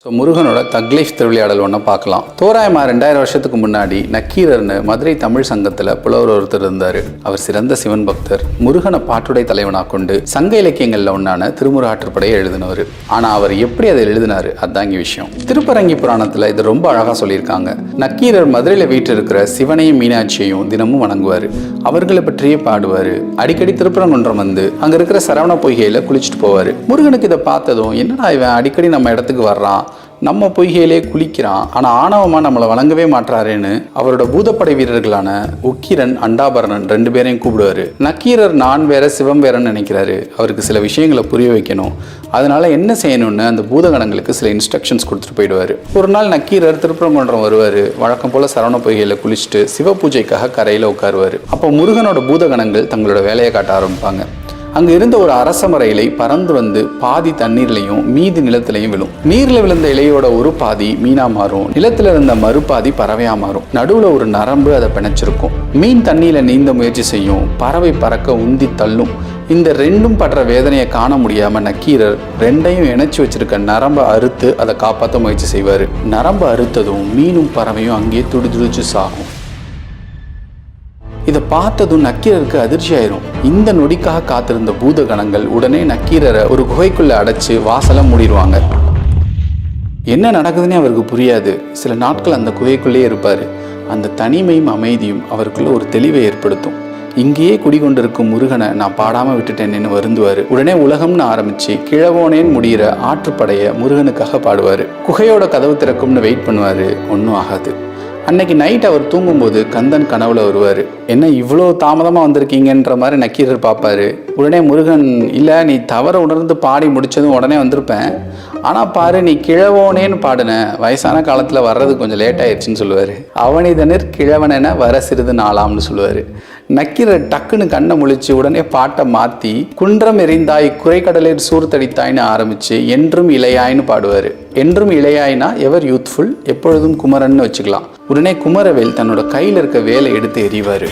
So முருகனோட தக்லீஃப் திருவிளையாடல் ஒன்று பார்க்கலாம். தோராயமாக 2000 வருஷத்துக்கு முன்னாடி நக்கீரர்னு மதுரை தமிழ் சங்கத்தில் புலவர் ஒருத்தர் இருந்தார். அவர் சிறந்த சிவன் பக்தர். முருகனை பாட்டுடை தலைவனாக கொண்டு சங்க இலக்கியங்களில் ஒன்றான திருமுருகாற்றுப்படையை எழுதினவர். ஆனால் அவர் எப்படி அதை எழுதினார் அதுதாங்க விஷயம். திருப்பரங்கி புராணத்தில் இது ரொம்ப அழகாக சொல்லியிருக்காங்க. நக்கீரர் மதுரையில் வீற்றிருக்கிற சிவனையும் மீனாட்சியையும் தினமும் வணங்குவார். அவர்களை பற்றியே பாடுவார். அடிக்கடி திருப்பரங்குன்றம் வந்து அங்கே இருக்கிற சரவண பொய்கையில் குளிச்சுட்டு போவார். முருகனுக்கு இதை பார்த்ததும் என்னடா இவன் அடிக்கடி நம்ம இடத்துக்கு வர்றான், நம்ம பொய்கையிலே குளிக்கிறான், ஆனால் ஆணவமாக நம்மளை வணங்கவே மாட்டாரேன்னு அவரோட பூதப்படை வீரர்களான உக்கிரன் அண்டாபரணன் 2 பேரையும் கூப்பிடுவாரு. நக்கீரர் நான் வேற சிவம் வேறன்னு நினைக்கிறாரு. அவருக்கு சில விஷயங்களை புரிய வைக்கணும். அதனால என்ன செய்யணும்னு அந்த பூதகணங்களுக்கு சில இன்ஸ்ட்ரக்ஷன்ஸ் கொடுத்துட்டு போயிடுவாரு. ஒரு நாள் நக்கீரர் திருப்பரங்குன்றம் வருவார். வழக்கம் போல சரவண பொய்கையில் குளிச்சுட்டு சிவ பூஜைக்காக கரையில் உட்காருவார். அப்போ முருகனோட பூதகணங்கள் தங்களோட வேலையை காட்ட ஆரம்பிப்பாங்க. அங்க இருந்த ஒரு அரசமர இலை பறந்து வந்து பாதி தண்ணீர்லையும் மீதி நிலத்திலையும் விழும். நீர்ல விழுந்த இலையோட ஒரு பாதி மீனா மாறும், நிலத்துல இருந்த மறுபாதி பறவையா மாறும். நடுவுல ஒரு நரம்பு அதை பிணைச்சிருக்கும். மீன் தண்ணியில நீந்த முயற்சி செய்யும், பறவை பறக்க உந்தி தள்ளும். இந்த ரெண்டும் படுற வேதனையை காண முடியாம நக்கீரர் 2ஐயும் இணைச்சு வச்சிருக்க நரம்பை அறுத்து அதை காப்பாற்ற முயற்சி செய்வாரு. நரம்பு அறுத்ததும் மீனும் பறவையும் அங்கேயே துடிதுடிச்சு சாகும். இதை பார்த்ததும் நக்கீரருக்கு அதிர்ச்சி ஆயிரும். இந்த நொடிக்காக காத்திருந்த பூதகணங்கள் உடனே நக்கீரரை ஒரு குகைக்குள்ள அடைச்சு வாசலை மூடிடுவாங்க. என்ன நடக்குதுன்னே அவருக்கு புரியாது. சில நாட்கள் அந்த குகைக்குள்ளே இருப்பாரு. அந்த தனிமையும் அமைதியும் அவருக்குள்ள ஒரு தெளிவை ஏற்படுத்தும். இங்கேயே குடிகொண்டிருக்கும் முருகனை நான் பாடாம விட்டுட்டேன்னு வருந்துவாரு. உடனே உலகம்னு ஆரம்பிச்சு கிழவோனேன்னு முடிகிற ஆற்றுப்படைய முருகனுக்காக பாடுவாரு. குகையோட கதவு திறக்கும்னு வெயிட் பண்ணுவாரு. ஒன்றும் ஆகாது. அன்னைக்கு நைட் அவர் தூங்கும்போது கந்தன் கனவுல வருவார். என்ன இவ்வளோ தாமதமாக வந்திருக்கீங்கன்ற மாதிரி நக்கீரர் பார்ப்பாரு. உடனே முருகன், இல்லை நீ தவற உணர்ந்து பாடி முடித்ததும் உடனே வந்திருப்பேன், ஆனால் பாரு நீ கிழவோனேன்னு பாடின, வயசான காலத்தில் வர்றது கொஞ்சம் லேட் ஆயிடுச்சுன்னு சொல்லுவார். அவனிதனிற் கிழவனென வர சிறிது நாளாம்னு சொல்லுவார். நக்கீரர் டக்குன்னு கண்ணை முழிச்சு உடனே பாட்டை மாற்றி குன்றம் எறிந்தாய் குறைக்கடலில் சூர்த்தடித்தாய்னு ஆரம்பித்து என்றும் இளையாய்னு பாடுவார். என்றும் இளையாய்னா எவர் யூத்ஃபுல், எப்பொழுதும் குமரன்னு வச்சுக்கலாம். உடனே குமரவேல் தன்னோட கையில் இருக்க வேலை எடுத்து எறிவார்.